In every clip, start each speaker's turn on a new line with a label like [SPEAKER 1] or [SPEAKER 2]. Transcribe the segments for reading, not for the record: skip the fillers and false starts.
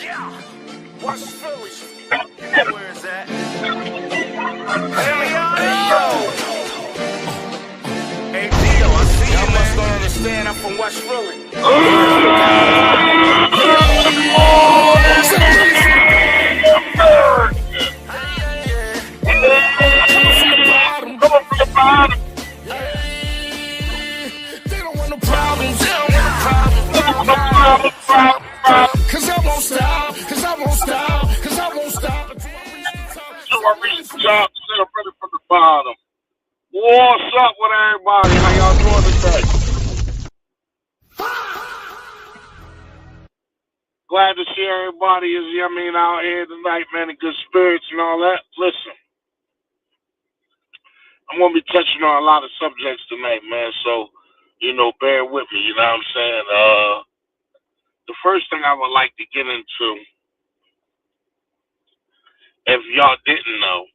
[SPEAKER 1] West Philly. Where is that? Hey, yo! Hey, Dio, I see you, must don't understand. I'm from West Philly. They don't want no problems. They don't want no problems. Cause I won't stop. Cause I won't stop. Cause I won't stop.
[SPEAKER 2] Until I reach the top, set up ready from the bottom. What's up with everybody? How y'all doing today? Glad to see everybody is, out here tonight, man, in good spirits and all that. Listen, I'm going to be touching on a lot of subjects tonight, man, so, bear with me, you know what I'm saying? The first thing I would like to get into, if y'all didn't know,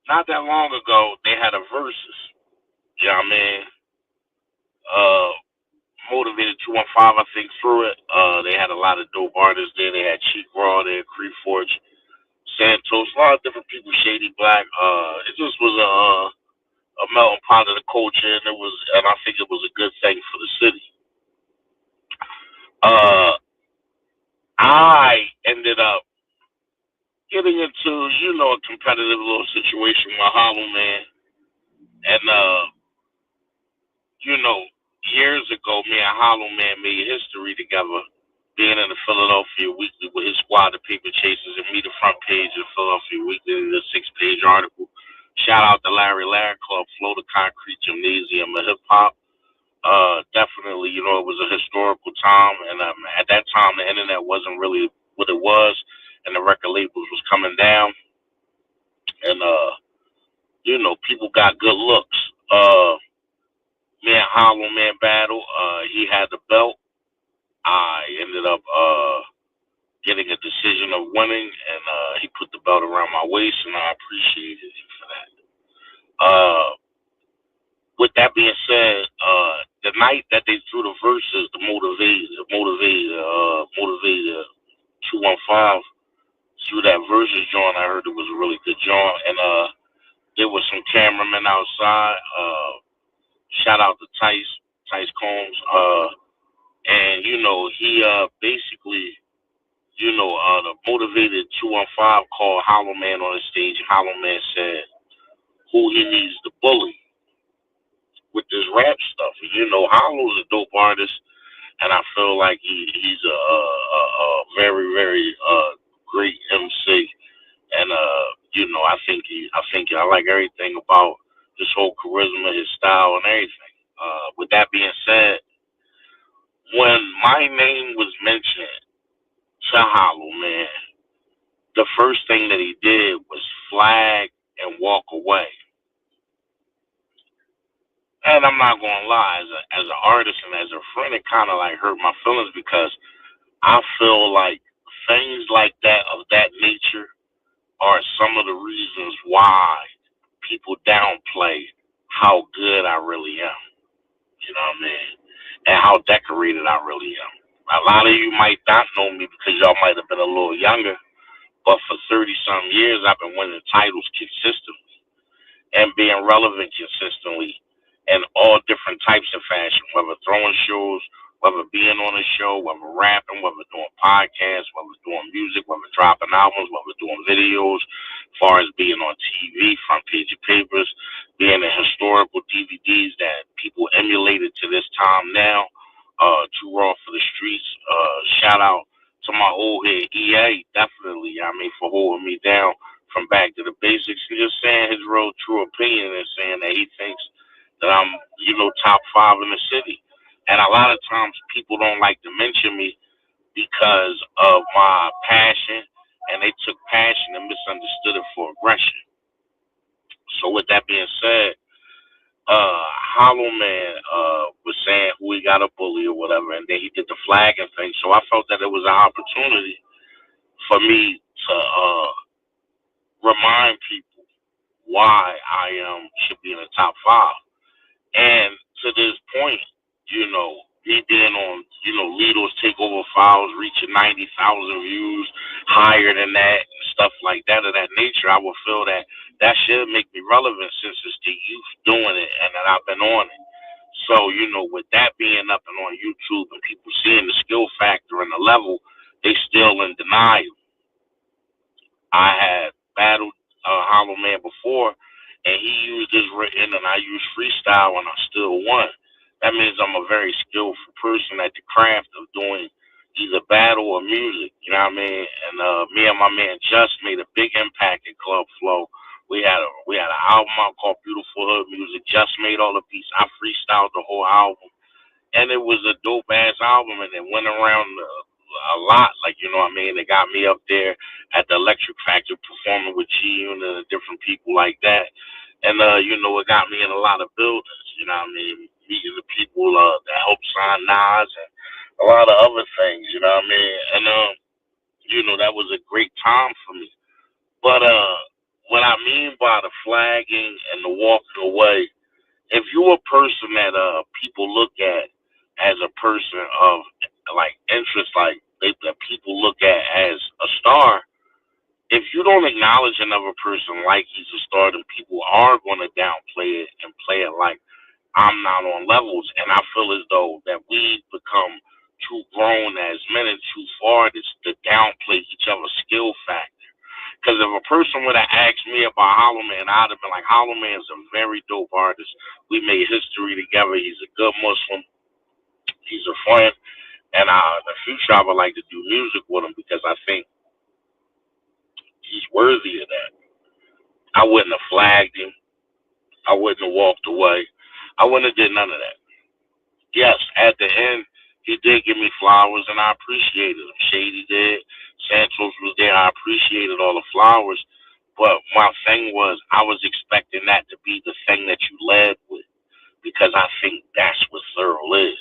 [SPEAKER 2] not that long ago, they had a versus, you know what I mean? Motivated 215, I think, through it. They had a lot of dope artists there. They had Cheek Raw there, Creed Forge, Santos, a lot of different people, Shady Black. It just was a melting pot of the culture, and I think it was a good thing for the city. I ended up getting into, a competitive little situation with Hollow Man, and years ago, me and Hollow Man made history together, being in the Philadelphia Weekly with his squad of paper chasers and me, the front page of the Philadelphia Weekly, the 6-page article. Shout out to Larry Club, Flow the Concrete Gymnasium of Hip Hop. Definitely, it was a historical time, and at that time, the internet wasn't really what it was, and the record labels was coming down, and people got good looks. Me and Hollow Man battle. He had the belt. I ended up getting a decision of winning, and he put the belt around my waist, and I appreciated him for that. With that being said, the night that they threw the verses, the motivated 215 through that verses joint, I heard it was a really good joint, and there was some cameramen outside. Shout out to Tice Combs, and he basically. The motivated 215 called Hollow Man on the stage. Hollow Man said who he needs to bully with this rap stuff. Hollow's a dope artist, and I feel like he's a very, very great MC. And I like everything about his whole charisma, his style, and everything. With that being said, when my name was mentioned to Hollow Man, the first thing that he did was flag and walk away. And I'm not gonna lie, as an artist and as a friend, it kind of like hurt my feelings because I feel like things like that of that nature are some of the reasons why people downplay how good I really am. You know what I mean? And how decorated I really am. A lot of you might not know me because y'all might have been a little younger. But for 30-some years, I've been winning titles consistently and being relevant consistently in all different types of fashion, whether throwing shows, whether being on a show, whether rapping, whether doing podcasts, whether doing music, whether dropping albums, whether doing videos, as far as being on TV, front page of papers, being in historical DVDs that people emulated to this time now. Too Raw for the Streets. Shout out to my old head EA, definitely, for holding me down from back to the basics and just saying his real true opinion and saying that he thinks that I'm, top 5 in the city. And a lot of times people don't like to mention me because of my passion, and they took passion and misunderstood it for aggression. So with that being said, Hollow Man was saying who he got a bully or whatever, and then he did the flagging thing. So I felt that it was an opportunity for me to remind people why I should be in the top 5. And to this point, He did on, Lito's Takeover Files reaching 90,000 views, higher than that, and stuff like that of that nature. I would feel that that should make me relevant since it's the youth doing it and that I've been on it. So, with that being up and on YouTube and people seeing the skill factor and the level, they still in denial. I had battled Hollow Man before, and he used his written, and I used freestyle, and I still won. That means I'm a very skillful person at the craft of doing either battle or music. You know what I mean? And me and my man Just made a big impact in Club Flow. We had an album out called Beautiful Hood Music. Just made all the beats. I freestyled the whole album, and it was a dope ass album, and it went around a lot. Like, you know what I mean? They got me up there at the Electric Factory performing with G Unit and different people like that, and it got me in a lot of buildings. You know what I mean? Meeting the people that helped sign Nas and a lot of other things. You know what I mean? And that was a great time for me. But what I mean by the flagging and the walking away, if you're a person that people look at as a person of like interest, like that people look at as a star, if you don't acknowledge another person like he's a star, then people are going to downplay it and play it like I'm not on levels. And I feel as though that we've become too grown as men and too far to downplay each other's skill factor. Because if a person would have asked me about Hollow Man, I'd have been like, Hollow Man's a very dope artist. We made history together. He's a good Muslim. He's a friend. And in the future, I would like to do music with him because I think he's worthy of that. I wouldn't have flagged him. I wouldn't have walked away. I wouldn't have did none of that. Yes, at the end, he did give me flowers, and I appreciated them. Shady did. Santos was there. I appreciated all the flowers. But my thing was, I was expecting that to be the thing that you led with because I think that's what Thurl is.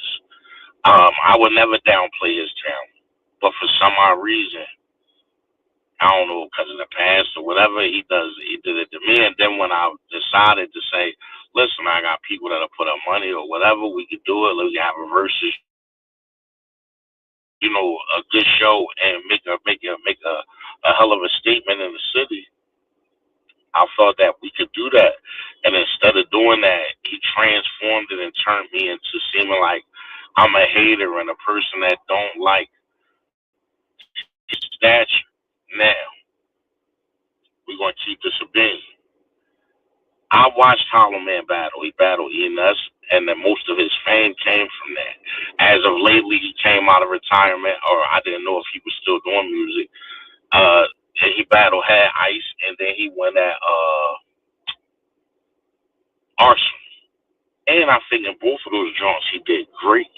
[SPEAKER 2] I would never downplay his talent. But for some odd reason, I don't know, because of the past or whatever, he did it to me. And then when I decided to say, listen, I got people that'll put up money or whatever, we could do it. We can have a versus, a good show and make a hell of a statement in the city. I thought that we could do that. And instead of doing that, he transformed it and turned me into seeming like I'm a hater and a person that don't like his stature. Now, we're going to keep this a being. I watched Hollow Man battle. He battled Enos, and then most of his fame came from that. As of lately, he came out of retirement, or I didn't know if he was still doing music. And he battled Had Ice, and then he went at Arsenal. And I think in both of those joints, he did great.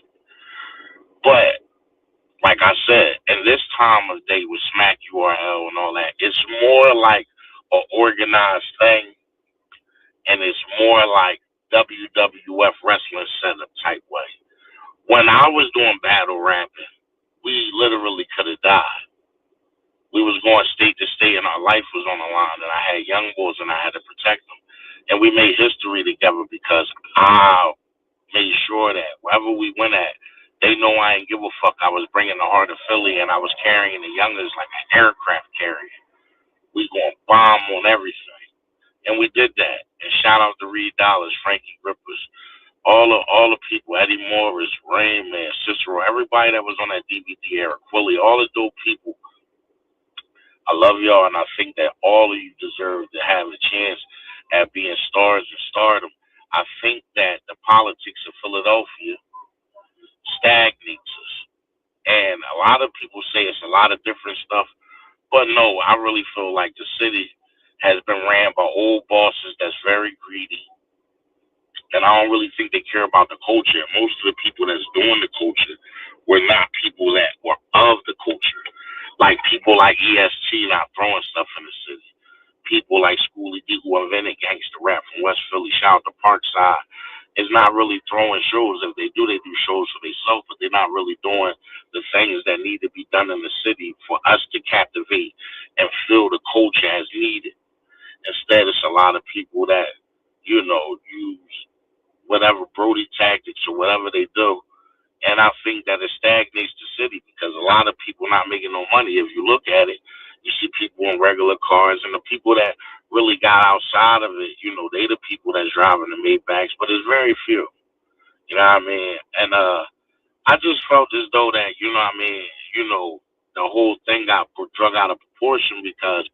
[SPEAKER 2] But like I said, in this time of day with Smack URL and all that, it's more like an organized thing, and it's more like WWF wrestling setup type way. When I was doing battle rapping, we literally could have died. We was going state to state, and our life was on the line, and I had young boys, and I had to protect them. And we made history together because I made sure that wherever we went at, they know I ain't give a fuck. I was bringing the heart of Philly, and I was carrying the youngers like an aircraft carrier. We going to bomb on everything. And we did that. And shout out to Reed Dollars, Frankie Grippers, all the people, Eddie Morris, Rain Man, Cicero, everybody that was on that DVD era, Quilly, all the dope people. I love y'all, and I think that all of you deserve to have a chance at being stars and stardom. I think that the politics of Philadelphia stagnates us. And a lot of people say it's a lot of different stuff. But no, I really feel like the city has been ran by old bosses that's very greedy. And I don't really think they care about the culture. Most of the people that's doing the culture were not people that were of the culture. Like people like EST not throwing stuff in the city. People like Schoolie D who invented gangster rap from West Philly, shout out to Parkside, is not really throwing shows. If they do shows for themselves, but they're not really doing the things that need to be done in the city for us to captivate and fill the culture as needed. Instead, it's a lot of people that, use whatever Brody tactics or whatever they do And I think that it stagnates the city because a lot of people not making no money. If you look at it, you see people in regular cars, and the people that really got outside of it, they the people that's driving the Maybachs, but it's very few. You know what I mean? And I just felt as though that, you know, the whole thing got drug out of proportion because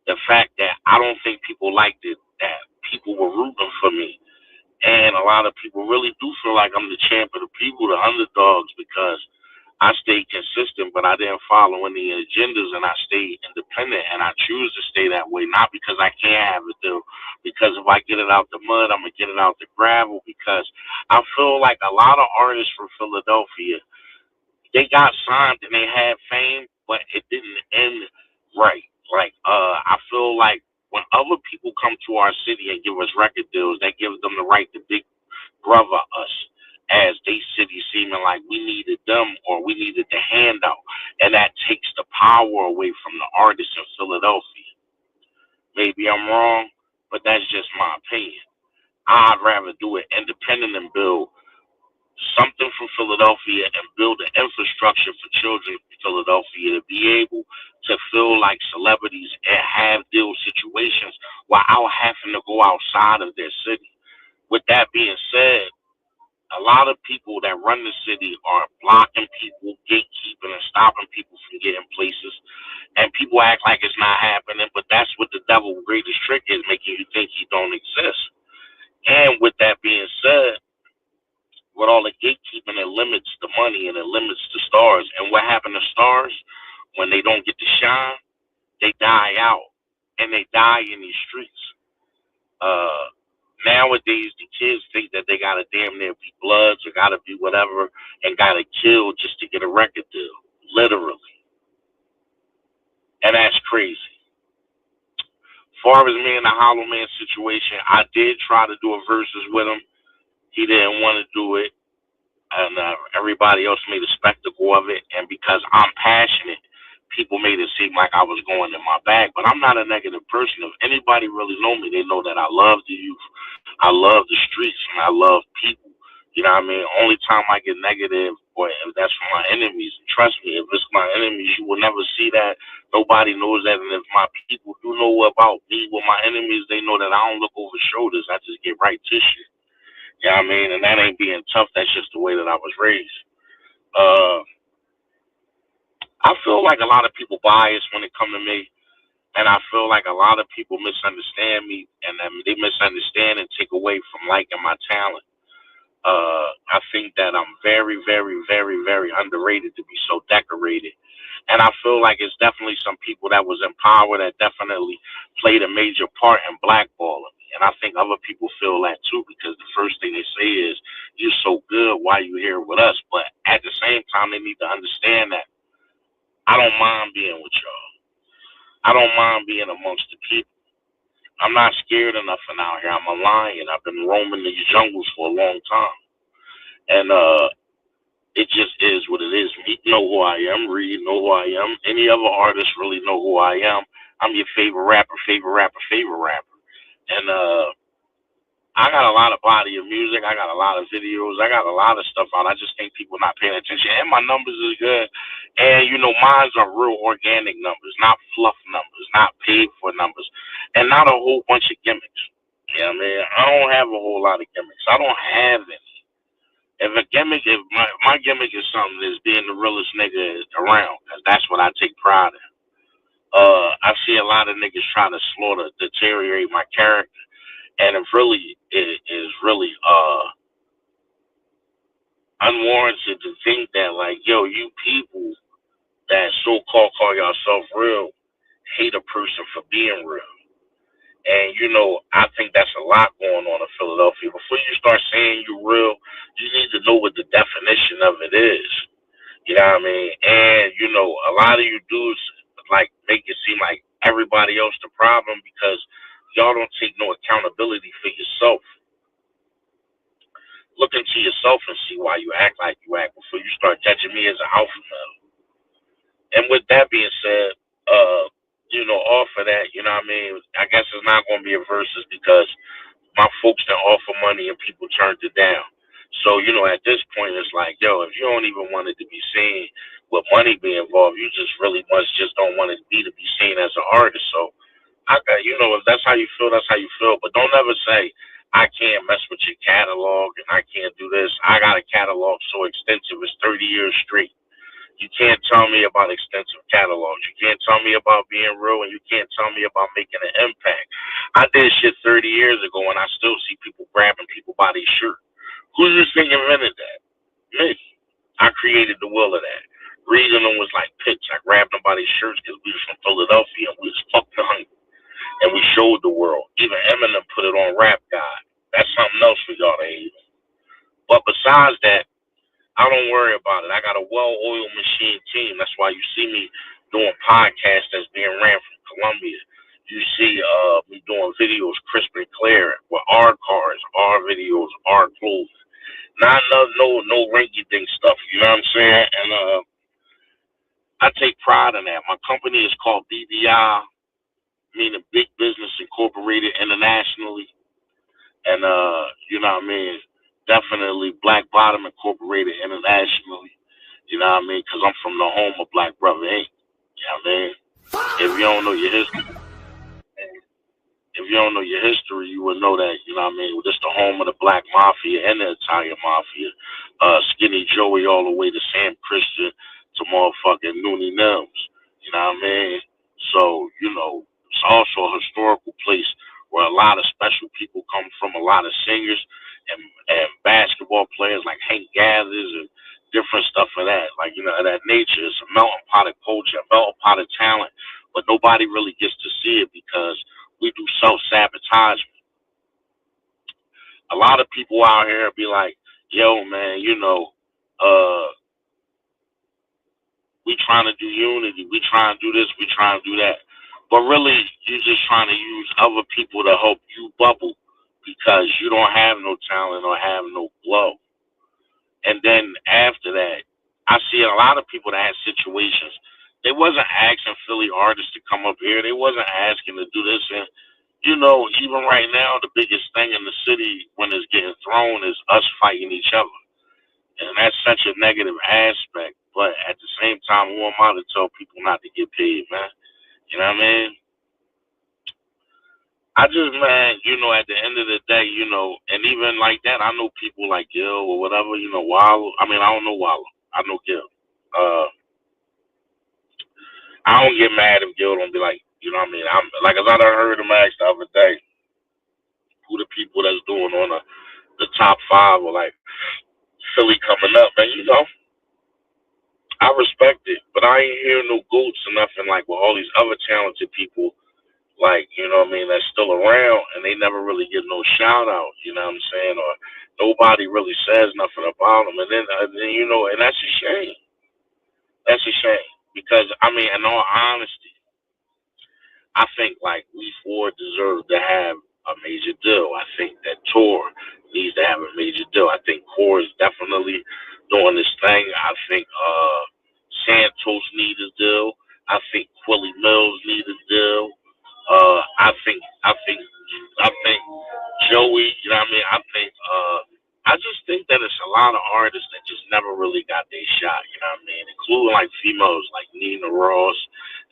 [SPEAKER 2] the fact that I don't think people liked it, that people were rooting for me. And a lot of people really do feel like I'm the champ of the people, the underdogs, because I stayed consistent, but I didn't follow any agendas, and I stayed independent, and I choose to stay that way, not because I can't have it, though, because if I get it out the mud, I'm going to get it out the gravel, because I feel like a lot of artists from Philadelphia, they got signed and they had fame, but it didn't end right. Like, I feel like when other people come to our city and give us record deals, that gives them the right to big brother us as they city seeming like we needed them or we needed the handout. And that takes the power away from the artists in Philadelphia. Maybe I'm wrong, but that's just my opinion. I'd rather do it independent and build something from Philadelphia and build an infrastructure for children in Philadelphia to be able to feel like celebrities and have deal situations without having to go outside of their city. With that being said, a lot of people that run the city are blocking people, gatekeeping, and stopping people from getting places. And people act like it's not happening, but that's what the devil's greatest trick is, making you think he don't exist. And with that being said, with all the gatekeeping, it limits the money and it limits the stars. And what happened to stars when they don't get to shine? They die out, and they die in these streets. Uh, Nowadays, the kids think that they gotta damn near be bloods or gotta be whatever and gotta kill just to get a record deal, literally, and that's crazy. As far as me and the Hollow Man situation, I did try to do a versus with him. He didn't want to do it, and everybody else made a spectacle of it. And because I'm passionate, people made it seem like I was going in my bag. But I'm not a negative person. If anybody really know me, they know that I love the youth, I love the streets, and I love people. You know what I mean? Only time I get negative, or if that's from my enemies, and trust me, if it's my enemies, you will never see that. Nobody knows that. And if my people do know about me with my enemies, they know that I don't look over shoulders. I just get right to shit. You know what I mean? And that ain't being tough. That's just the way that I was raised. Uh, I feel like a lot of people bias when it come to me, and I feel like a lot of people misunderstand me, and they misunderstand and take away from liking my talent. I think that I'm very, very, very, very underrated to be so decorated. And I feel like it's definitely some people that was in power that definitely played a major part in blackballing me. And I think other people feel that too because the first thing they say is, "You're so good, why you here with us?" But at the same time, they need to understand that I don't mind being with y'all. I don't mind being amongst the people. I'm not scared of nothing out here. I'm a lion. I've been roaming these jungles for a long time. And it just is what it is. Me know who I am. Reed know who I am. Any other artist really know who I am. I'm your favorite rapper, favorite rapper, favorite rapper. And I got a lot of body of music. I got a lot of videos. I got a lot of stuff out. I just think people not paying attention. And my numbers is good. And mines are real organic numbers, not fluff numbers, not paid for numbers, and not a whole bunch of gimmicks. Yeah, man. I don't have a whole lot of gimmicks. I don't have any. If my gimmick is something is being the realest nigga around, 'cause that's what I take pride in. I see a lot of niggas trying to slaughter, deteriorate my character, and it is really unwarranted to think that like, yo, you people that so call yourself real hate a person for being real. And I think that's a lot going on in Philadelphia. Before you start saying you real, you need to know what the definition of it is. You know what I mean? And a lot of you dudes like make it seem like everybody else the problem because y'all don't take no accountability for yourself. Look into yourself and see why you act like you act before you start judging me as an alpha male. And with that being said, off of that, you know what I mean? I guess it's not going to be a versus because my folks that offer money and people turned it down. So, at this point, it's like, yo, if you don't even want it to be seen with money being involved, you just really much just don't want it to be seen as an artist. So, I got, if that's how you feel, that's how you feel. But don't ever say, I can't mess with your catalog and I can't do this. I got a catalog so extensive, it's 30 years straight. You can't tell me about extensive catalogs. You can't tell me about being real, and you can't tell me about making an impact. I did shit 30 years ago, and I still see people grabbing people by their shirt. Who you think invented that? Me. I created the will of that. Reading them was like pitch. I grabbed them by their shirts because we was from Philadelphia and we was fucking hungry. And we showed the world. Even Eminem put it on Rap God. That's something else for y'all to hate. But besides that, I don't worry about it. I got a well-oiled machine team. That's why you see me doing podcasts that's being ran from Columbia. You see me doing videos crisp and clear with our cars, our videos, our clothes. Not no rinky dink stuff. You know what I'm saying? And I take pride in that. My company is called BBI, meaning Big Business Incorporated internationally. And you know what I mean? Definitely Black Bottom Incorporated internationally. You know what I mean? Because I'm from the home of Black Brother Inc. You know what I mean? If you don't know your history, you would know that, you know what I mean? This the home of the Black Mafia and the Italian Mafia. Skinny Joey all the way to Sam Christian to motherfucking Noonie Nims. You know what I mean? So, it's also a historical place where a lot of special people come from, a lot of singers and basketball players like Hank Gathers and different stuff of that. Like, of that nature. It's a melting pot of culture, a melting pot of talent, but nobody really gets to see it because we do self-sabotage. A lot of people out here be like, yo, man, we trying to do unity. We trying to do this. We trying to do that. But really, you're just trying to use other people to help you bubble because you don't have no talent or have no glow. And then after that, I see a lot of people that had situations. They wasn't asking Philly artists to come up here. They wasn't asking to do this. And, even right now, the biggest thing in the city when it's getting thrown is us fighting each other. And that's such a negative aspect. But at the same time, who am I to tell people not to get paid, man? You know what I mean? I just, man, at the end of the day, and even like that, I know people like Gil or whatever, Wallow. I mean, I don't know Wallow. I know Gil. I don't get mad if Gil don't be like, you know what I mean? I'm like, as I done heard him ask the other day, who the people that's doing on the top five or like Philly coming up, man, I respect it, but I ain't hear no goats or nothing like with all these other talented people, like, you know what I mean, that's still around and they never really get no shout out, you know what I'm saying? Or nobody really says nothing about them. And then and that's a shame. That's a shame because, I mean, in all honesty, I think like we four deserve to have a major deal. I think that Tor needs to have a major deal. I think Core is definitely doing this thing. I think Santos needs a deal. I think Quilly Mills needs a deal. I think Joey, you know what I mean? I just think that it's a lot of artists that just never really got their shot, you know what I mean? Including like females like Nina Ross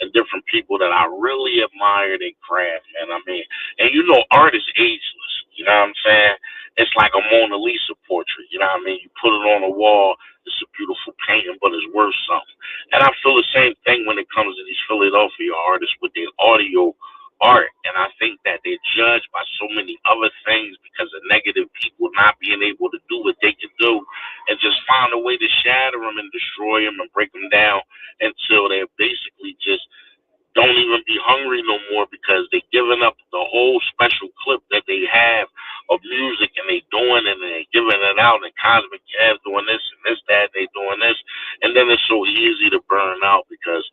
[SPEAKER 2] and different people that I really admire their craft, man. I mean, and art is ageless, you know what I'm saying? It's like a Mona Lisa portrait, you know what I mean? You put it on a wall, it's a beautiful painting, but it's worth something. And I feel the same thing when it comes to these Philadelphia artists with their audio art. And I think that they're judged by so many other things because of negative people not being able to do what they can do and just find a way to shatter them and destroy them and break them down until they're basically just don't even be hungry no more because they're giving up the whole special clip that they have of music and they doing it and they're giving it out and Cosmic Kev doing this and this, that, they doing this. And then it's so easy to burn out because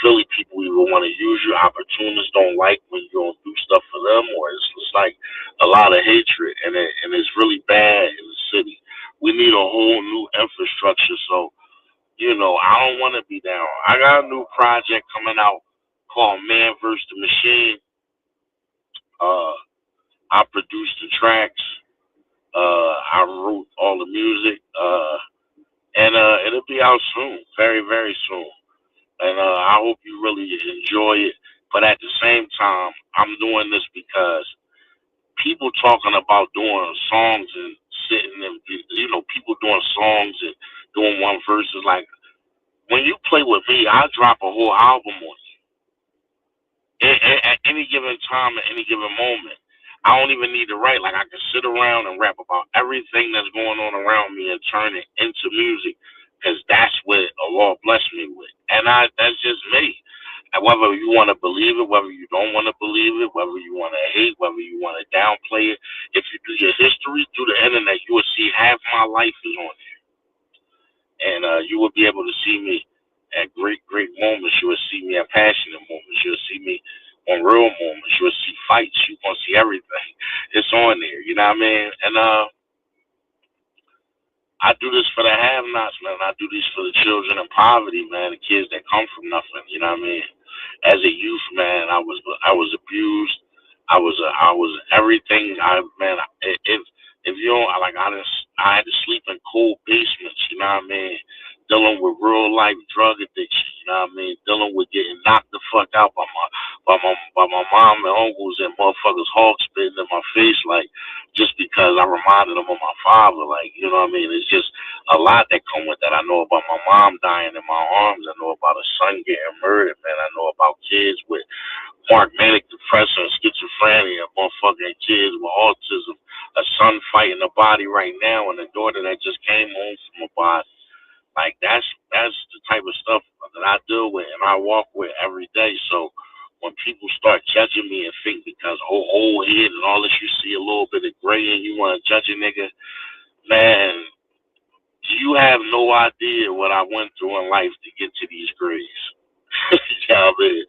[SPEAKER 2] Philly people either want to use you, opportunists don't like when you don't do stuff for them, or it's just like a lot of hatred and it's really bad in the city. We need a whole new infrastructure. So, I don't want to be down. I got a new project coming out called Man vs. the Machine. I produced the tracks. I wrote all the music, and it'll be out soon, very very soon. And I hope you really enjoy it. But at the same time, I'm doing this because people talking about doing songs and sitting and people doing songs and doing one verses. Like when you play with me, I drop a whole album on you at any given time, at any given moment. I don't even need to write. Like I can sit around and rap about everything that's going on around me and turn it into music because that's what Allah blessed me with, and that's just me. And whether you want to believe it, whether you don't want to believe it, whether you want to hate, whether you want to downplay it, if you do your history through the internet, you will see half my life is on there. And you will be able to see me at great, great moments. You will see me at passionate moments. You'll see me on real moments. You'll see fights. You're going to see everything. It's on there. You know what I mean? And I do this for the have-nots, man. I do this for the children in poverty, man. The kids that come from nothing. You know what I mean? As a youth, man, I was abused. I was everything. If you don't like, I had to sleep in cold basements. You know what I mean? Dealing with real life drug addiction. You know what I mean? Dealing with getting knocked the fuck out by my mom and uncles and motherfuckers hog spitting in my face, like just because I reminded them of my father. Like, you know what I mean? It's just a lot that come with that. I know about my mom dying in my arms. I know about a son getting murdered, man. I know about kids with manic depression, schizophrenia, motherfucking kids with autism, a son fighting a body right now, and a daughter that just came home from a body. Like that's the type of stuff that I deal with and I walk with every day. So when people start judging me and think because old head and all this, you see a little bit of gray and you want to judge a nigga, man, you have no idea what I went through in life to get to these grades. You know what I mean?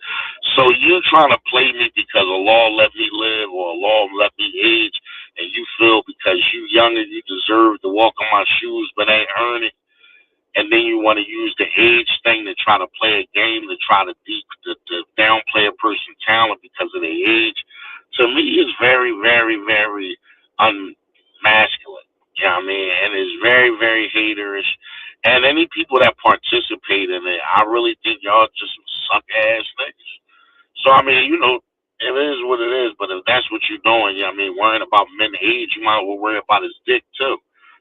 [SPEAKER 2] So you trying to play me because a law let me live or a law let me age, and you feel because you young and you deserve to walk in my shoes, but ain't earn it, and then you want to use the age thing to try to play a game to try to downplay a person's talent because of their age. To me, it's very, very, very unmasculine. You know what I mean? And it's very, very haterish. And any people that participate in it, I really think y'all just some suck ass niggas. So I mean, it is what it is. But if that's what you're doing, you know what I mean, worrying about men's age, you might as well worry about his dick too.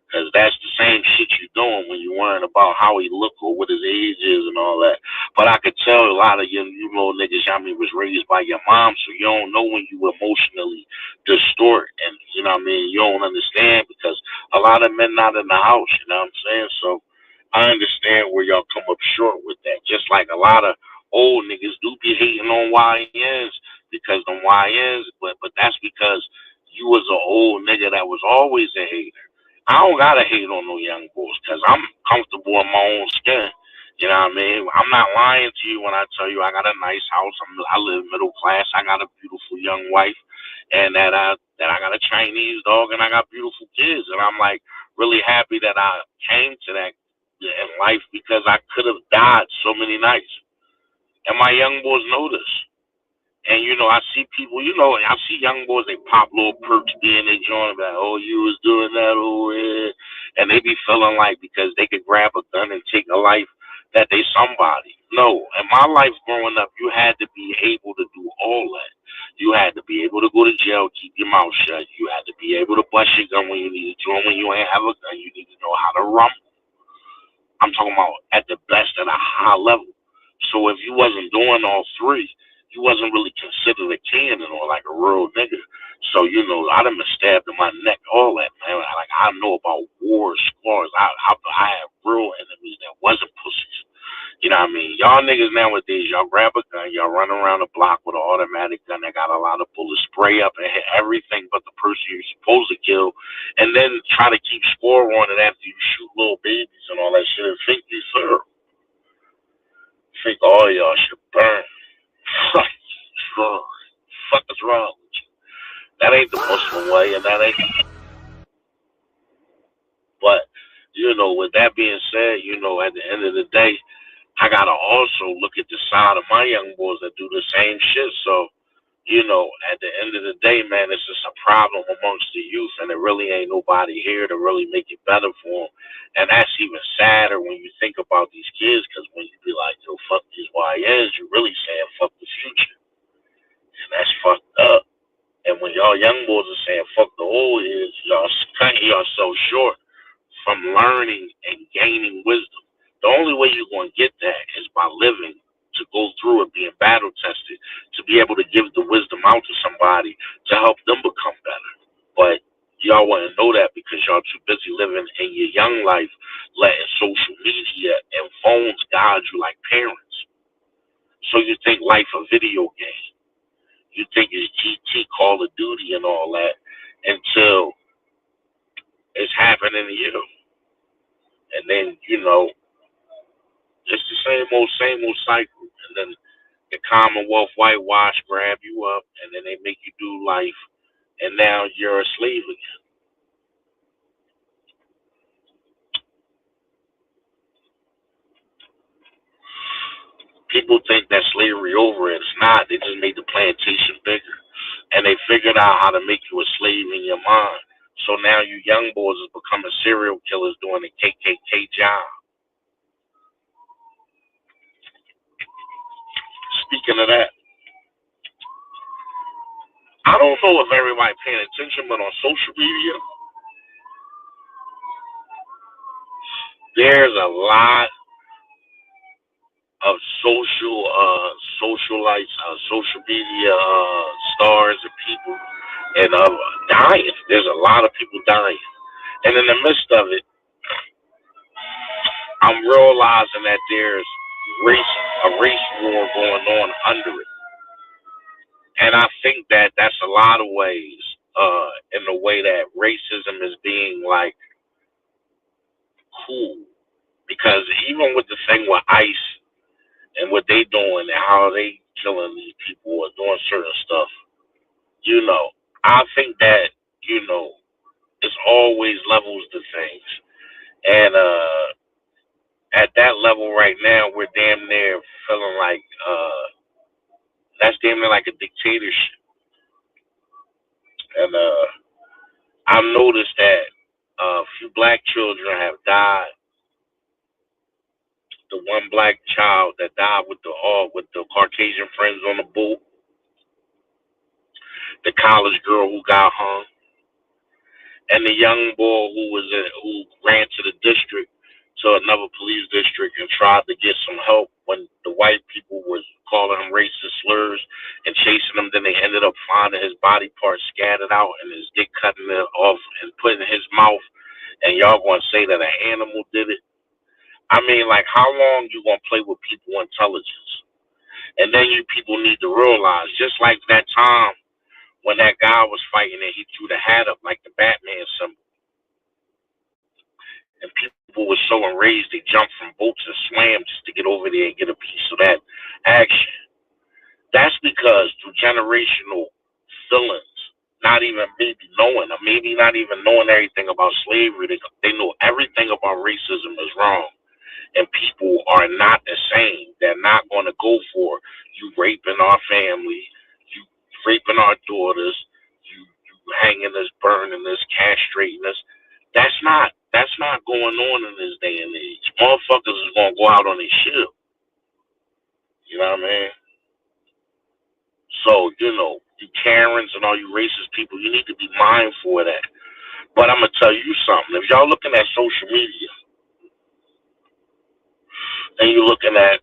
[SPEAKER 2] Because that's the same shit you're doing when you're worrying about how he look or what his age is and all that. But I could tell a lot of you little niggas, I mean, was raised by your mom, so you don't know when you emotionally distort. And, you know what I mean, you don't understand because a lot of men not in the house, you know what I'm saying? So I understand where y'all come up short with that. Just like a lot of old niggas do be hating on YNs because them YNs, but that's because you was an old nigga that was always a hater. I don't gotta hate on no young boys because I'm comfortable in my own skin. You know what I mean? I'm not lying to you when I tell you I got a nice house. I live middle class. I got a beautiful young wife, and that I got a Chinese dog, and I got beautiful kids. And I'm like really happy that I came to that in life because I could have died so many nights. And my young boys know this. And I see people, I see young boys, they pop little perks being they join like, oh, you was doing that over here. And they be feeling like because they could grab a gun and take a life that they somebody. No. In my life growing up, you had to be able to do all that. You had to be able to go to jail, keep your mouth shut. You had to be able to bust your gun when you needed to. And when you ain't have a gun, you need to know how to rumble. I'm talking about at the best at a high level. So if you wasn't doing all three, you wasn't really considered a canon or like a real nigga. So, I done been stabbed in my neck, all that, man. Like, I know about war, scars. I have real enemies that wasn't pussies. You know what I mean? Y'all niggas nowadays, y'all grab a gun, y'all run around the block with an automatic gun that got a lot of bullets, spray up and hit everything but the person you're supposed to kill, and then try to keep score on it after you shoot little babies and all that shit and think you thorough. Think all y'all should burn. Fuck is wrong with you? That ain't the Muslim way, and that ain't. But with that being said, at the end of the day, I gotta also look at the side of my young boys that do the same shit. So, At the end of the day, man, it's just a problem amongst the youth, and there really ain't nobody here to really make it better for them. And that's even sadder when you think about these kids, because when you be like, yo, fuck these YNs, you're really saying fuck the future. And that's fucked up. And when y'all young boys are saying fuck the old heads, y'all cutting yourself short from learning and gaining wisdom. The only way you're going to get that is by living, to go through it, being battle tested, to be able to give the wisdom out to somebody to help them become better. But y'all wouldn't know that because y'all too busy living in your young life, letting social media and phones guide you like parents. So you think life a video game. You think it's GT, Call of Duty, and all that until it's happening to you. And then, it's the same old cycle. And then the Commonwealth whitewash grab you up, and then they make you do life, and now you're a slave again. People think that slavery over, and it's not. They just made the plantation bigger, and they figured out how to make you a slave in your mind. So now you young boys is becoming serial killers doing the KKK job. Speaking of that, I don't know if everybody paying attention, but on social media, there's a lot of socialites, social media stars and people, and dying. There's a lot of people dying, and in the midst of it, I'm realizing that there's a race war going on under it, and I think that that's a lot of ways, in the way that racism is being like cool, because even with the thing with ICE and what they doing and how they killing these people or doing certain stuff, you know, I think that, it's always levels to things. And at that level right now, we're damn near feeling like that's damn near like a dictatorship. And I've noticed that a few black children have died. The one black child that died with the Caucasian friends on the boat, the college girl who got hung, and the young boy who ran to the district, to another police district, and tried to get some help when the white people was calling him racist slurs and chasing him. Then they ended up finding his body parts scattered out and his dick cutting it off and putting in his mouth. And y'all gonna say that an animal did it? I mean, like, how long you gonna play with people intelligence? And then you people need to realize, just like that time when that guy was fighting and he threw the hat up like the Batman symbol, and people were so enraged they jumped from boats and swam just to get over there and get a piece of that action. That's because through generational feelings, not even maybe knowing, or maybe not even knowing everything about slavery, they know everything about racism is wrong. And people are not the same. They're not going to go for you raping our family, you raping our daughters, you hanging us, burning us, castrating us. That's not going on in this day and age. Motherfuckers is gonna go out on their shit. You know what I mean? So, you Karens and all you racist people, you need to be mindful of that. But I'm gonna tell you something. If y'all looking at social media and you're looking at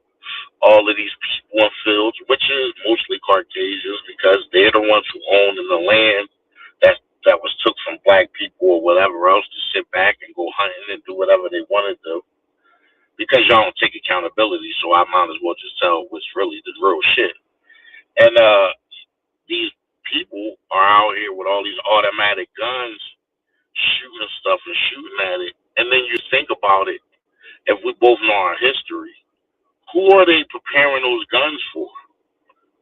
[SPEAKER 2] all of these people in fields, which is mostly Caucasians because they're the ones who own in the land that was took from black people or whatever else to sit back and go hunting and do whatever they want to do. Because y'all don't take accountability, so I might as well just tell what's really the real shit. And these people are out here with all these automatic guns, shooting stuff and shooting at it. And then you think about it, if we both know our history, who are they preparing those guns for?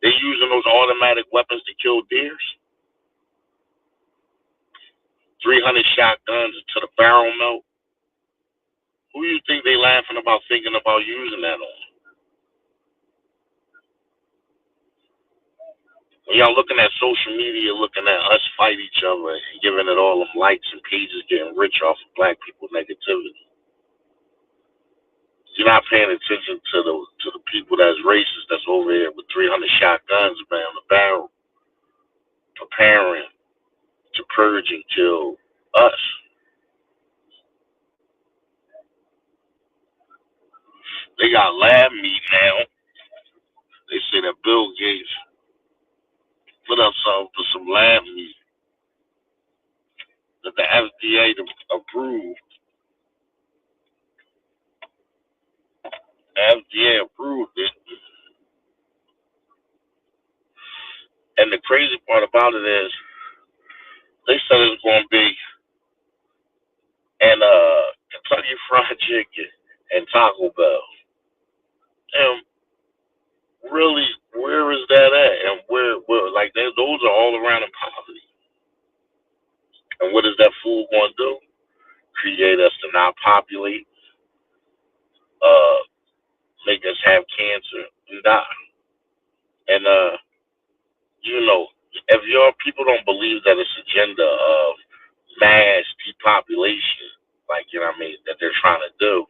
[SPEAKER 2] They're using those automatic weapons to kill deers? 300 shotguns to the barrel melt? Who do you think they laughing about thinking about using that on? When y'all looking at social media, looking at us fight each other and giving it all them likes and pages getting rich off of black people negativity, you're not paying attention to the people that's racist that's over here with 300 shotguns around the barrel, preparing to purge and kill us. They got lab meat now. They say that Bill Gates put up some lab meat that the FDA approved. The FDA approved it. And the crazy part about it is they said it's going to be in Kentucky Fried Chicken and Taco Bell. And really, where is that at? And where like those are all around in poverty. And what is that food going to do? Create us to not populate, uh, make us have cancer and die. And you know, if your people don't believe that it's agenda of mass depopulation, like you know what I mean, that they're trying to do,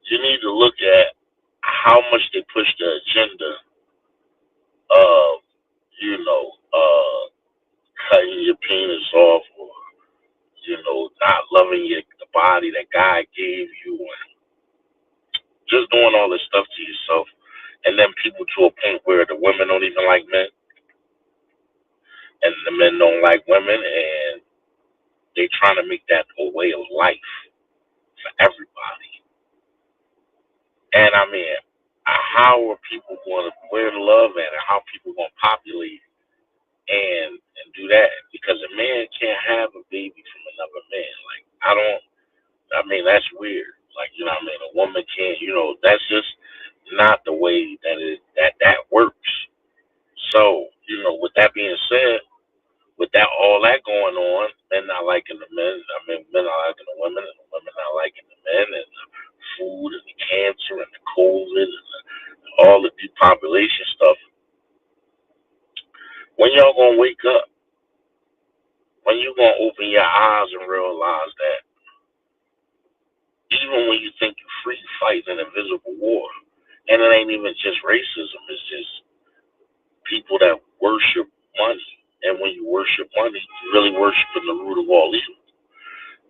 [SPEAKER 2] you need to look at how much they push the agenda of, you know, cutting your penis off or, you know, not loving the body that God gave you and just doing all this stuff to yourself. And then people to a point where the women don't even like men and the men don't like women and they trying to make that a way of life for everybody. And I mean, how are people going to, where the love at and how people going to populate and do that? Because a man can't have a baby from another man. Like, I mean, that's weird. Like, you know what I mean? A woman can't, you know, that's just not the way that works. So, you know, with that being said, with that all that going on, men not liking the men, I mean men not liking the women and the women not liking the men and the food and the cancer and the COVID and all the depopulation stuff. When y'all gonna wake up? When you gonna open your eyes and realize that even when you think you're free fighting an invisible war, and it ain't even just racism, it's just people that worship money. And when you worship money, you really worshiping the root of all evil.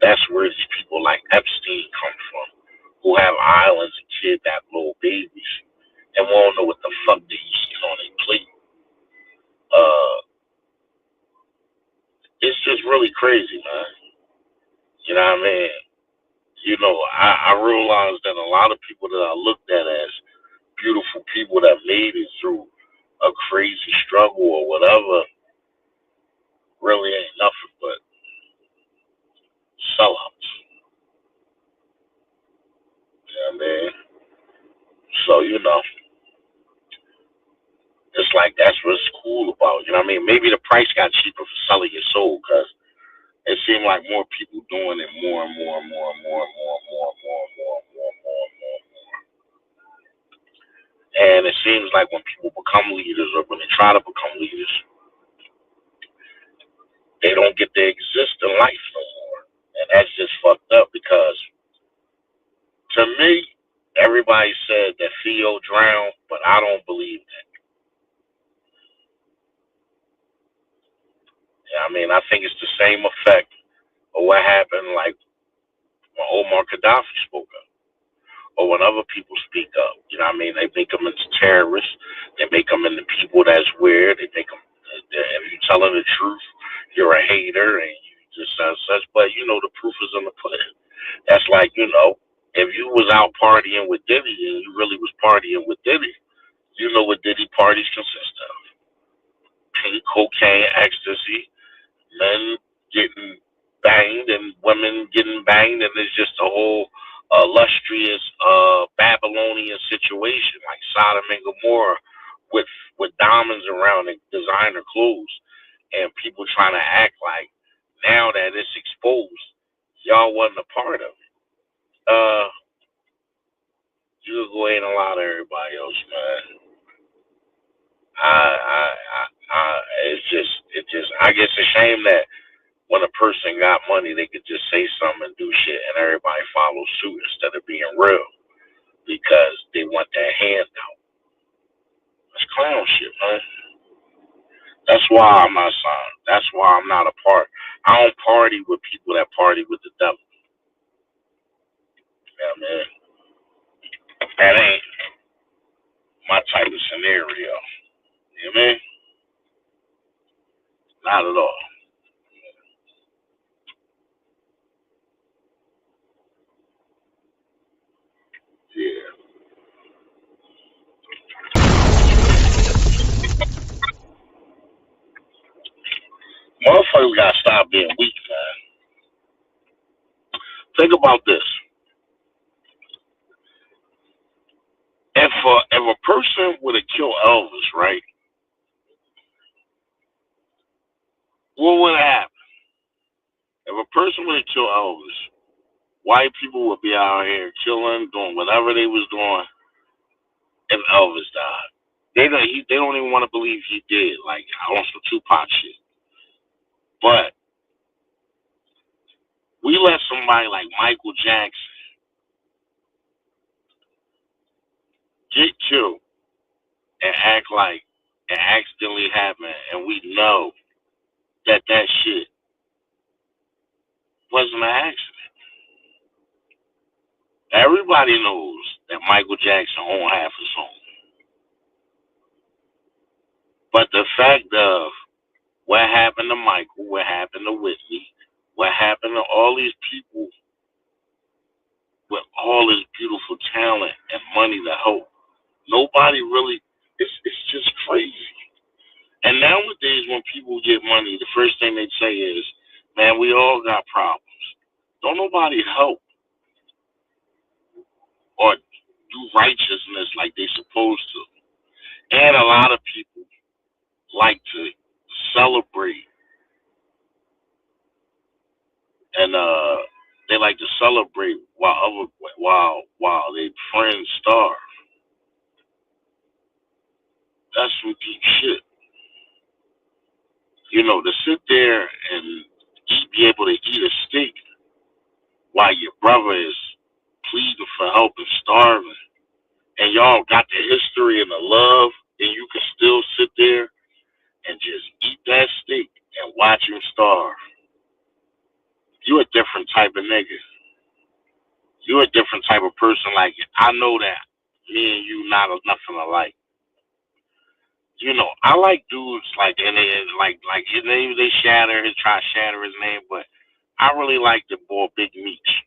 [SPEAKER 2] That's where these people like Epstein come from, who have islands and kidnap little babies, and we don't know what the fuck they eating on their plate. Uh, it's just really crazy, man. You know what I mean? You know, I realized that a lot of people that I looked at as beautiful people that made it through a crazy struggle or whatever really ain't nothing but sellouts. You know what I mean? So, you know, it's like that's what's cool about. You know what I mean? Maybe the price got cheaper for selling your soul because it seemed like more people doing it more and more and more and more and more and more and more and more and more and more and more and more. And it seems like when people become leaders or when they try to become leaders, they don't get to exist in life no more. And that's just fucked up because to me, everybody said that Theo drowned, but I don't believe that. Yeah, I mean, I think it's the same effect of what happened like when Omar Gaddafi spoke up or when other people speak up. You know what I mean? They make them into terrorists. They make them into people that's weird. They make them, if you're telling the truth, you're a hater and you just such. But, you know, the proof is in the pudding. That's like, you know, if you was out partying with Diddy and you really was partying with Diddy, you know what Diddy parties consist of. Pink, cocaine, ecstasy, men getting banged and women getting banged, and it's just a whole illustrious Babylonian situation like Sodom and Gomorrah with diamonds around and designer clothes, and people trying to act like now that it's exposed, y'all wasn't a part of it. You could go ahead and lie to everybody else, man. I I guess it's a shame that when a person got money, they could just say something and do shit, and everybody follows suit instead of being real because they want that handout. That's clown shit, man. That's why I'm not signed. That's why I'm not a part. I don't party with people that party with the devil. Yeah, man. That ain't my type of scenario. You know what I mean? Not at all. Yeah. Motherfuckers gotta stop being weak, man. Think about this. If a person would have killed Elvis, right? What would have happened? If a person would have killed Elvis, white people would be out here killing, doing whatever they was doing if Elvis died. They don't even want to believe he did, like on some Tupac shit. But we let somebody like Michael Jackson get killed and act like it accidentally happened, and we know that shit wasn't an accident. Everybody knows that Michael Jackson owned half a song. But the fact of what happened to Michael, what happened to Whitney, what happened to all these people with all this beautiful talent and money to help, nobody really, it's just crazy. And nowadays, when people get money, the first thing they say is, man, we all got problems. Don't nobody help or do righteousness like they supposed to. And a lot of people like to celebrate and they like to celebrate while their friends starve. That's some deep shit. You know, to sit there and be able to eat a steak while your brother is pleading for help and starving, and y'all got the history and the love, and you can still sit there and just eat that steak and watch him starve. You a different type of nigga. You're a different type of person. Like I know that me and you not nothing alike. You know, I like dudes like and they like his name they try to shatter his name, but I really like the boy Big Meech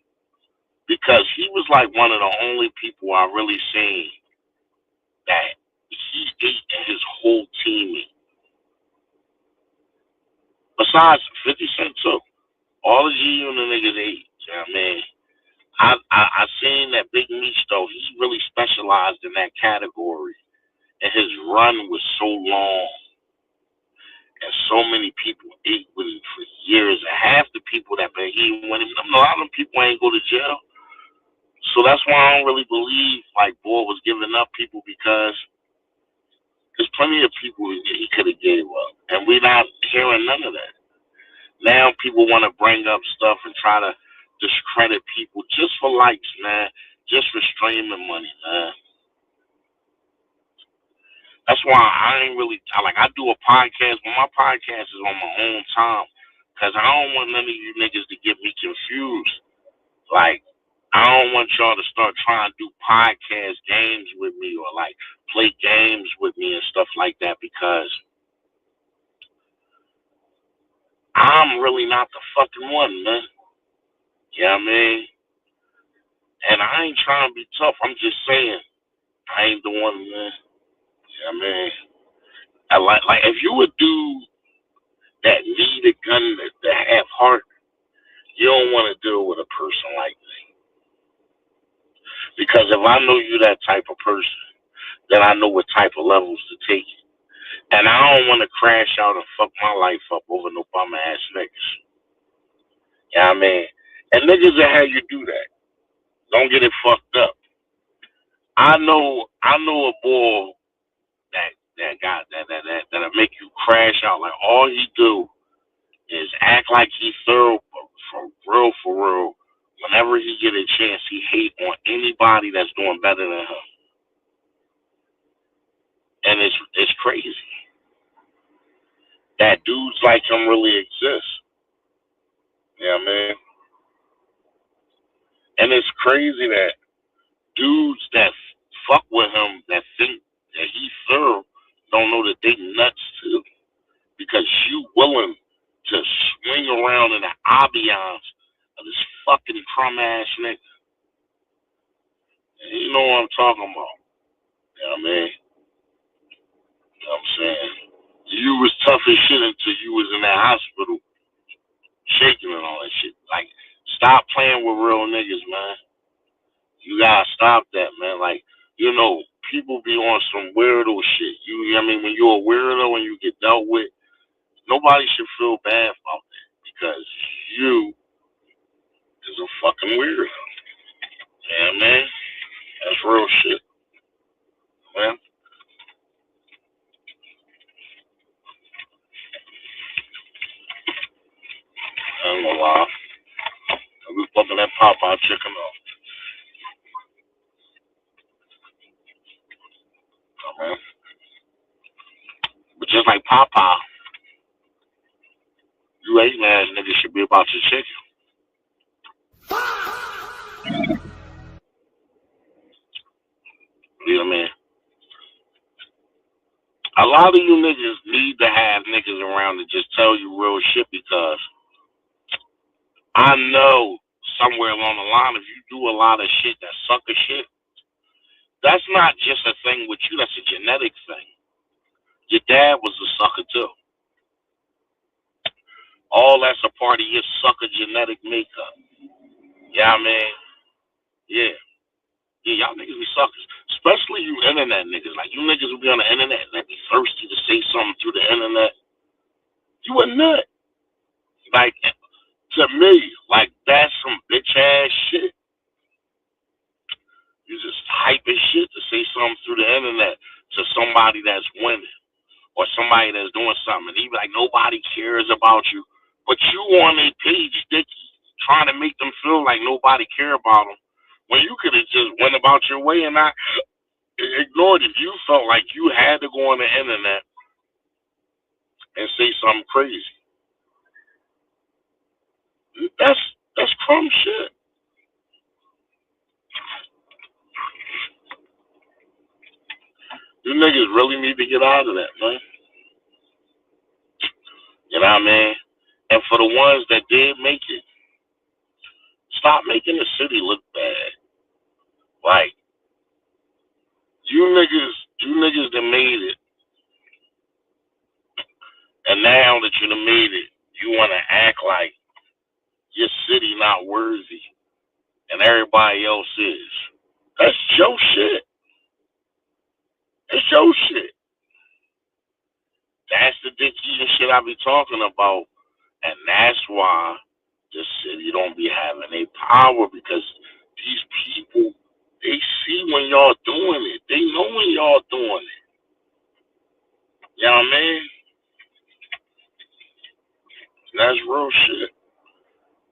[SPEAKER 2] because he was like one of the only people I really seen that he ate and his whole team ate. Besides 50 Cent too. All the G Unit niggas ate. You know what I mean? I seen that Big Meech though, he really specialized in that category. And his run was so long and so many people ate with him for years. And half the people that been eating with him, a lot of them people ain't go to jail. So that's why I don't really believe like Boy was giving up people because there's plenty of people he could have gave up. And we're not hearing none of that. Now people want to bring up stuff and try to discredit people just for likes, man. Just for streaming money, man. That's why I ain't really I do a podcast, but my podcast is on my own time because I don't want none of you niggas to get me confused. Like I don't want y'all to start trying to do podcast games with me or like play games with me and stuff like that because I'm really not the fucking one, man. You know what I mean? And I ain't trying to be tough. I'm just saying I ain't the one, man. You know what I mean? I like if you would do that need a gun that have heart, you don't want to deal with a person like me. Because if I know you that type of person, then I know what type of levels to take. And I don't want to crash out and fuck my life up over no bum ass niggas. You know what I mean? And niggas will have you do that. Don't get it fucked up. I know a boy that'll make you crash out. Like all he do is act like he's thorough for real. Whenever he get a chance, he hate on anybody that's doing better than him, and it's crazy that dudes like him really exist. Yeah, man, and it's crazy that dudes that fuck with him that think that he's thorough don't know that they nuts too, because you willing to swing around in the ambiance of this fucking crumb ass nigga. And you know what I'm talking about. You know what I mean? You know what I'm saying? You was tough as shit until you was in that hospital shaking and all that shit. Like, stop playing with real niggas, man. You gotta stop that, man. Like, you know, people be on some weirdo shit. You know what I mean? When you're a weirdo and you get dealt with, nobody should feel bad about that because you is a fucking weirdo. Yeah, man. That's real shit, man. I ain't gonna lie. I was fucking that Popeye chicken up, man. But just like Popeye, you ain't ass niggas should be about your chicken. You know what I mean? A lot of you niggas need to have niggas around to just tell you real shit because I know somewhere along the line, if you do a lot of shit that sucker shit, that's not just a thing with you, that's a genetic thing. Your dad was a sucker too. All that's a part of your sucker genetic makeup. Yeah, I mean, yeah. Yeah, y'all niggas be suckers. Especially you internet niggas. Like, you niggas will be on the internet and they be thirsty to say something through the internet. You a nut. Like, to me, like, that's some bitch ass shit. You just hype as shit to say something through the internet to somebody that's winning or somebody that's doing something. And he be like, nobody cares about you. But you on a page, Dicky, trying to make them feel like nobody care about them. When you could have just went about your way and not ignored it. You felt like you had to go on the internet and say something crazy. That's crumb shit. You niggas really need to get out of that, man. You know what I mean? And for the ones that did make it, stop making the city look bad. Like, you niggas that made it, and now that you done made it, you want to act like your city not worthy, and everybody else is. That's your shit. It's your shit. That's the dicky and shit I be talking about. And that's why the city don't be having a power because these people, they see when y'all doing it. They know when y'all doing it. You know what I mean? That's real shit.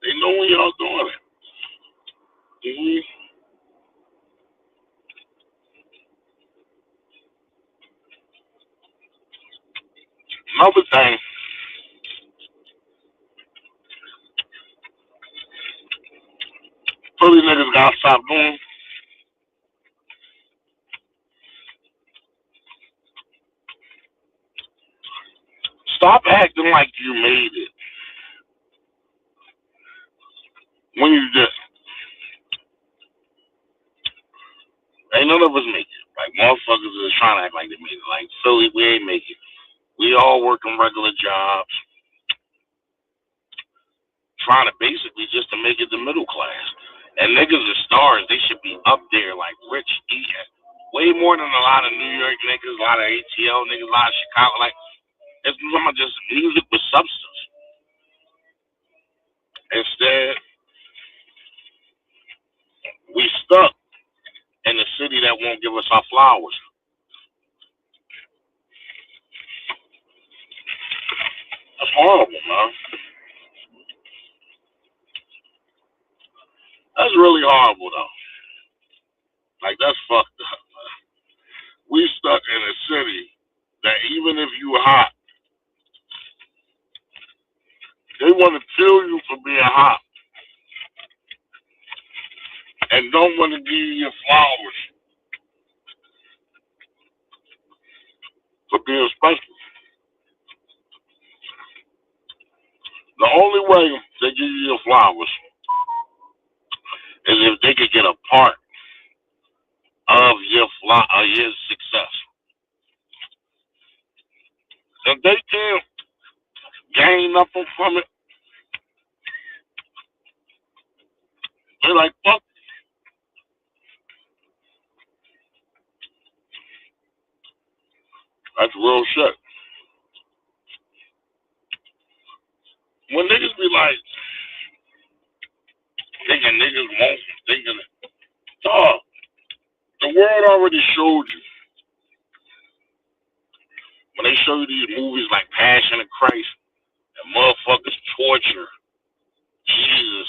[SPEAKER 2] They know when y'all doing it. Mm-hmm. Another thing, Philly niggas gotta stop doing. Stop acting like you made it when you just ain't none of us make it. Like motherfuckers is trying to act like they made it. Like Philly, we ain't make it. We all working regular jobs, trying to basically just to make it the middle class. And niggas are stars. They should be up there like Rich Eaton. Way more than a lot of New York niggas, a lot of ATL niggas, a lot of Chicago. Like, it's just music with substance. Instead, we stuck in the city that won't give us our flowers. horrible, man. That's really horrible, though. Like, that's fucked up. We stuck in a city that even if you hot, they want to kill you for being hot and don't want to give you your flowers for being special. The only way they give you your flowers is if they could get a part of your success. If they can't gain nothing from it, they're like, fuck, that's real shit. When niggas be like, thinking niggas won't, thinking, dog, the world already showed you. When they show you these movies like Passion of Christ, and motherfuckers torture Jesus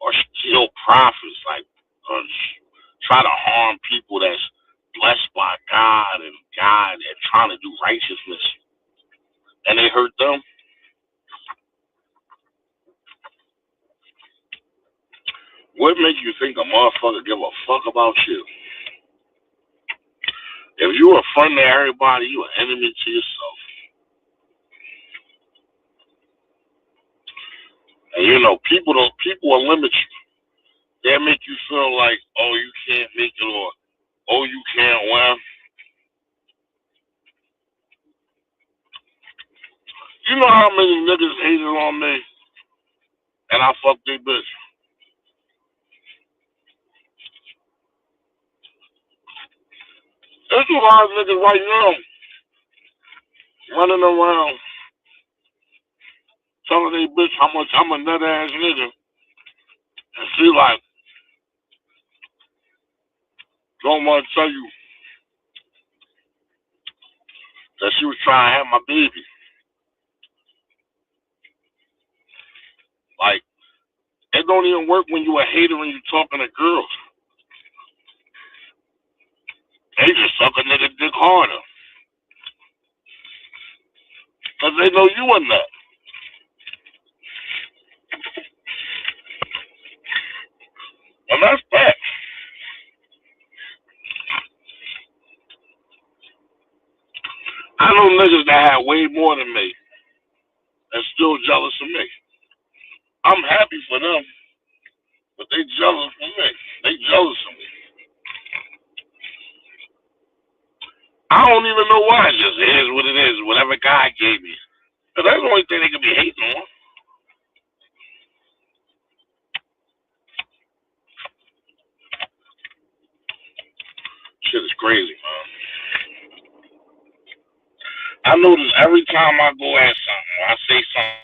[SPEAKER 2] or kill prophets, like, or try to harm people that's blessed by God and trying to do righteousness, and they hurt them. What makes you think a motherfucker give a fuck about you? If you a friend to everybody, you an enemy to yourself. And you know, people will limit you. They'll make you feel like, oh, you can't make it, or oh, you can't win. You know how many niggas hated on me, and I fucked their bitch. There's a lot of niggas right now running around telling they bitch how much I'm a nut ass nigga, and she like don't want to tell you that she was trying to have my baby. Like, it don't even work when you a hater and you talking to girls. They just suck a nigga dick harder. Because they know you a nut. And that's that. I know niggas that have way more than me and still jealous of me. I'm happy for them, but they jealous of me. They jealous of me. I don't even know why. It just is what it is. Whatever God gave me. But that's the only thing they can be hating on. Shit is crazy, man. I notice every time I go at something, or I say something,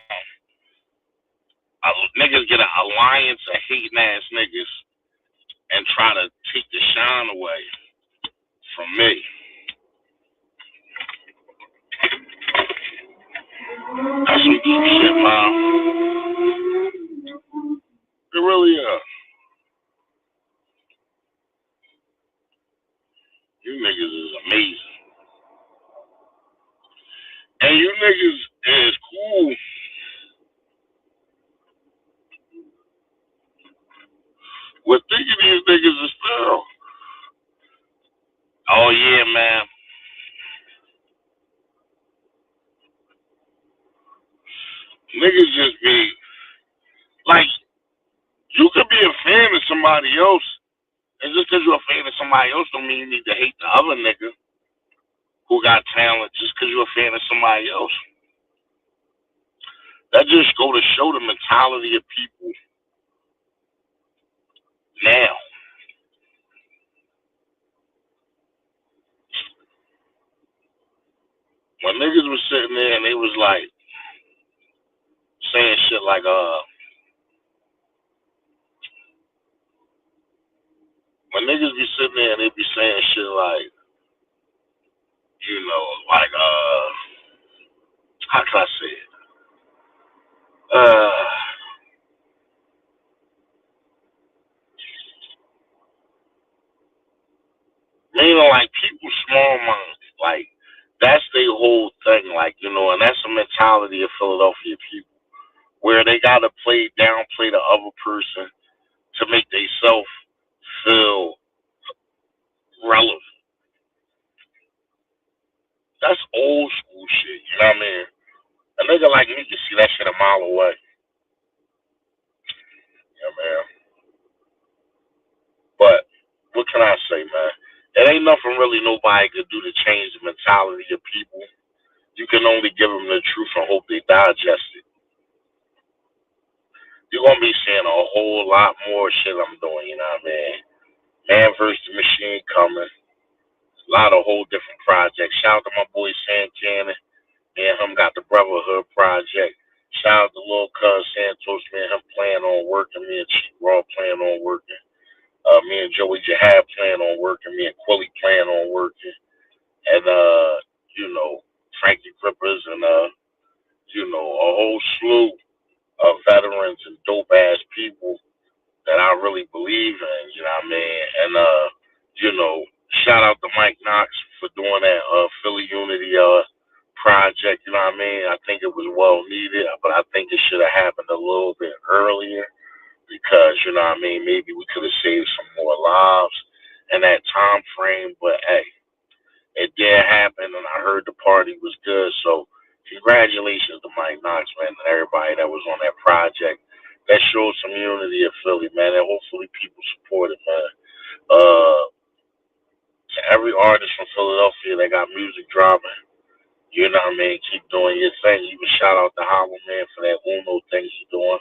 [SPEAKER 2] niggas get an alliance of hating ass niggas and try to take the shine away from me. That's some deep shit, man. It really is. You niggas is amazing. And you niggas is cool with thinking these niggas is sterile. Oh yeah, man. Niggas just be like, you could be a fan of somebody else, and just because you're a fan of somebody else don't mean you need to hate the other nigga who got talent just because you're a fan of somebody else. That just go to show the mentality of people now. When niggas was sitting there and they was like saying shit like when niggas be sitting there and they be saying shit like, you know, like how can can I say it? Uh, Meaning like people small minded, like that's their whole thing, like and that's the mentality of Philadelphia people, where they gotta downplay the other person to make themselves feel relevant. That's old school shit, you know what I mean? A nigga like me can see that shit a mile away. Yeah, man. But what can I say, man? It ain't nothing really nobody could do to change the mentality of people. You can only give them the truth and hope they digest it. You're gonna be seeing a whole lot more shit I'm doing, you know what I mean? Man versus the Machine coming. A lot of whole different projects. Shout out to my boy Santana. Me and him got the Brotherhood Project. Shout out to Lil Cuz Santos, me and him playing on working. Me and Chief Raw playing on working. Me and Joey Jahab playing on working. Me and Quilly playing on working. And Frankie Grippers and a whole slew of veterans and dope ass people that I really believe in, you know what I mean? And you know, shout out to Mike Knox for doing that Philly Unity project, you know what I mean? I think it was well needed, but I think it should have happened a little bit earlier because, you know what I mean, maybe we could have saved some more lives in that time frame, but hey, it did happen and I heard the party was good, so congratulations to Mike Knox, man, and everybody that was on that project. That shows some unity in Philly, man, and hopefully people support it, man. To every artist from Philadelphia that got music dropping, you know what I mean, keep doing your thing. Even shout out to Hollow Man for that Uno thing he's doing.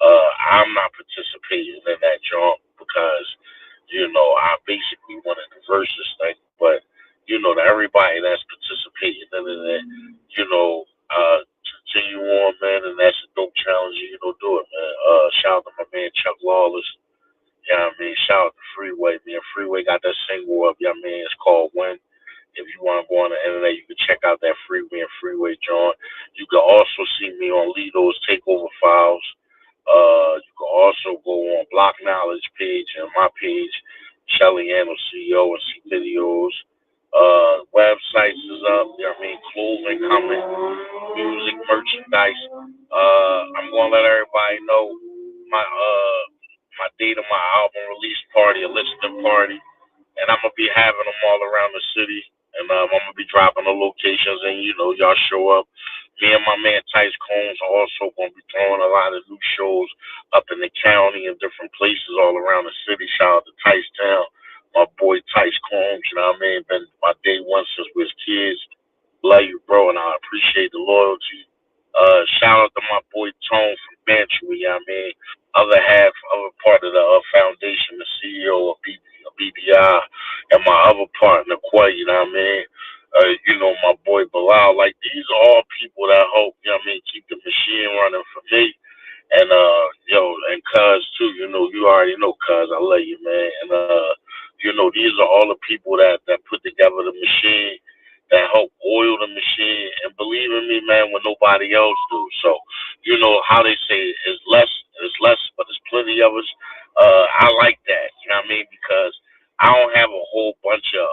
[SPEAKER 2] I'm not participating in that jump because, I basically wanted the versus thing. But, to everybody that's participating in it, continue on, man, and that's a dope challenge, do it, man. Shout out to my man Chuck Lawless. You know what I mean? Shout out to Freeway, man. Freeway got that single up, you know what I mean? It's called When. If you want to go on the internet, you can check out that Freeway and Freeway joint. You can also see me on Lido's Takeover Files. You can also go on Block Knowledge page and my page, Shelly Anno CEO, and see videos. Websites is up. You know what I mean? Clothing coming, music, merchandise. I'm gonna let everybody know my date of my album release party, a listening party, and I'm gonna be having them all around the city. And I'm gonna be dropping the locations, and y'all show up. Me and my man Tice Combs are also gonna be throwing a lot of new shows up in the county and different places all around the city. Shout out to Tice Town, my boy Tice Combs. You know what I mean? Been my day one since we was kids. Love you, bro, and I appreciate the loyalty. Shout out to my boy Tone from Bantry. You know what I mean? Other part of the foundation, the CEO of BBI, and my other partner, Quay, you know what I mean? My boy Bilal, like these are all people that help, you know what I mean, keep the machine running for me. And and Cuz too, you already know Cuz, I love you, man. And these are all the people that put together the machine, that help oil the machine and believe in me, man, when nobody else do. So, how they say it's less, but it's plenty of us. I like that, you know what I mean? Because I don't have a whole bunch of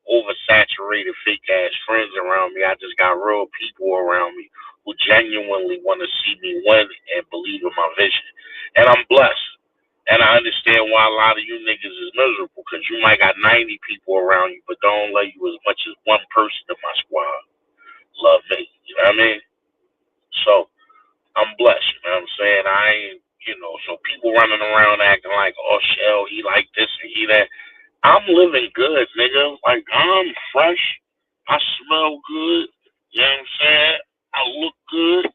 [SPEAKER 2] oversaturated fake ass friends around me. I just got real people around me who genuinely want to see me win and believe in my vision. And I'm blessed. And I understand why a lot of you niggas is miserable because you might got 90 people around you, but don't love you as much as one person in my squad love me. You know what I mean? So I'm blessed. You know what I'm saying? I ain't, so people running around acting like, oh, Shell, he like this and he that. I'm living good, nigga. Like, I'm fresh. I smell good. You know what I'm saying? I look good.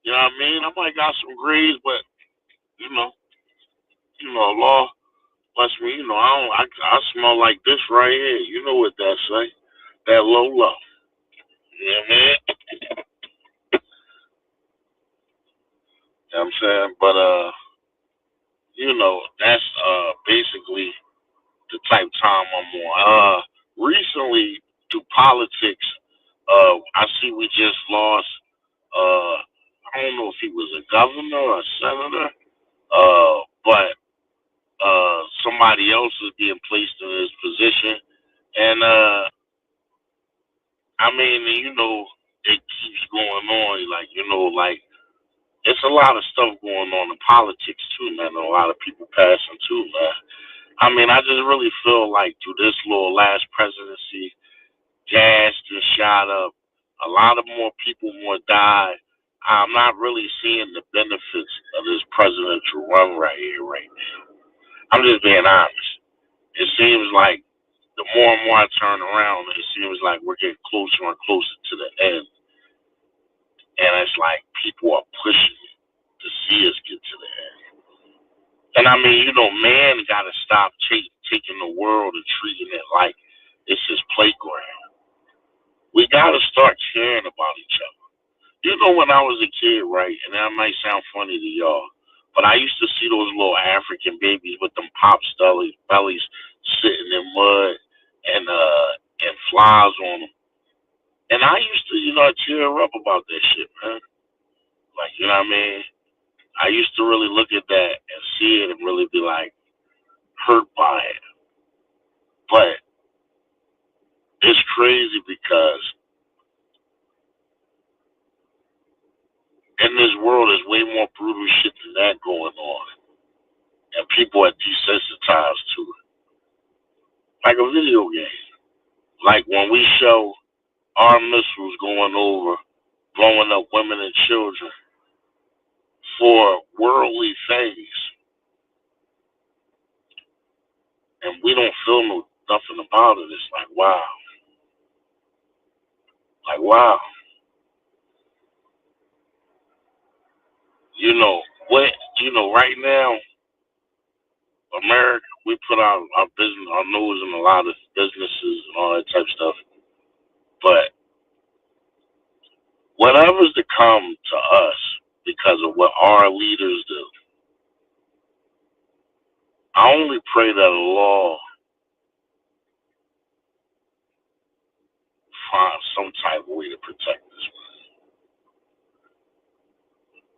[SPEAKER 2] You know what I mean? I might got some grades, but, you know, law bless me. I smell like this right here. You know what that say? That low low. You know what I mean? You know what I'm saying? But, that's basically the type of time I'm on. Recently, through politics, I see we just lost. I don't know if he was a governor or a senator, but somebody else is being placed in his position. And I mean, it keeps going on. Like it's a lot of stuff going on in politics too, man. And a lot of people passing too, man. I mean, I just really feel like through this little last presidency, gas just shot up. A lot of more people more died. I'm not really seeing the benefits of this presidential run right here, right now. I'm just being honest. It seems like the more and more I turn around, it seems like we're getting closer and closer to the end. And it's like people are pushing to see us get to the end. And I mean, man got to stop taking the world and treating it like it's his playground. We got to start caring about each other. When I was a kid, right, and that might sound funny to y'all, but I used to see those little African babies with them pop bellies sitting in mud and flies on them. And I used to, tear up about that shit, man. Like, you know what I mean? I used to really look at that and see it and really be like hurt by it. But it's crazy because in this world, there's way more brutal shit than that going on. And people are desensitized to it. Like a video game. Like when we show our missiles going over, blowing up women and children for worldly things. And we don't feel nothing about it. It's like, wow. Like, wow. Right now, America, we put our business, our nose in a lot of businesses and all that type of stuff. But whatever's to come to us because of what our leaders do, I only pray that Allah find some type of way to protect us.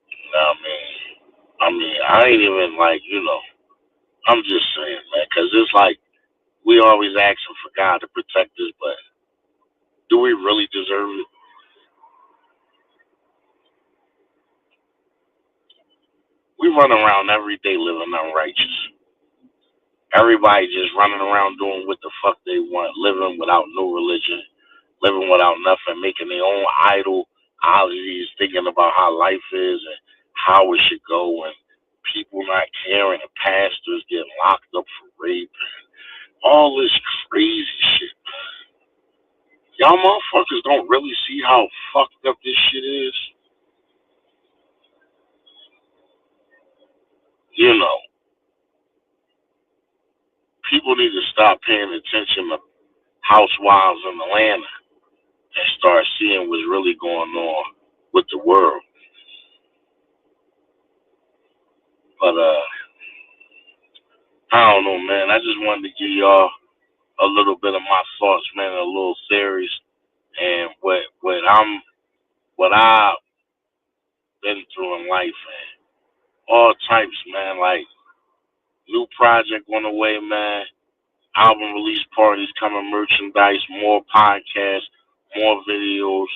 [SPEAKER 2] You know what I mean? I ain't even like, I'm just saying, man, because it's like we always asking for God to protect us, but do we really deserve it? We run around every day living unrighteous. Everybody just running around doing what the fuck they want, living without no religion, living without nothing, making their own ideologies, thinking about how life is and how it should go, and people not caring, and pastors getting locked up for rape, and all this crazy shit, man. Y'all motherfuckers don't really see how fucked up this shit is. People need to stop paying attention to housewives in Atlanta and start seeing what's really going on with the world. But I don't know, man. I just wanted to give y'all a little bit of my thoughts, man, a little theories, and what I've been through in life, man. All types, man. Like new project on the way, man. Album release parties coming, merchandise, more podcasts, more videos,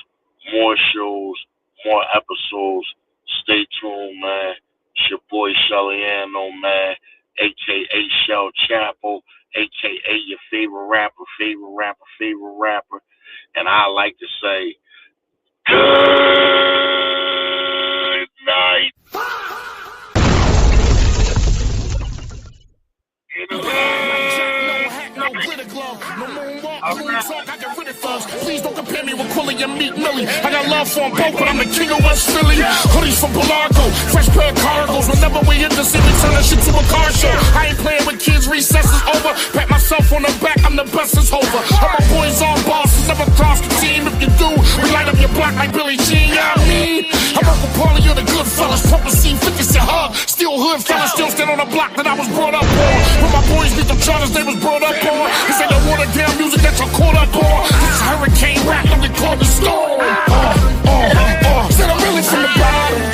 [SPEAKER 2] more shows, more episodes. Stay tuned, man. It's your boy Shellyano, man, a.k.a. Shell Chapel, a.k.a. your favorite rapper. And I like to say, good night.
[SPEAKER 1] No moonwalk, moontalk, I get rid of thugs. Please don't compare me with Quilly and Meek Millie. I got love for them both, but I'm the king of West Philly. Hoodies from Polarco, fresh pair of cargos. Whenever we hit the city, turn that shit to a car show. I ain't playing with kids, recess is over. Pat myself on the back, I'm the best as over. All my boys on bosses, never cross the team. If you do, we light up your block like Billie Jean, you know what I mean? I work with Paulie, you're the good fellas. Pump the scene, 50 cent hug. Still hood fellas, still stand on the block that I was brought up on. When my boys beat them charters, they was brought up on. This ain't no watered down music that you're caught up on. This is hurricane rap, I'm the called the storm. Said I'm really started from the bottom.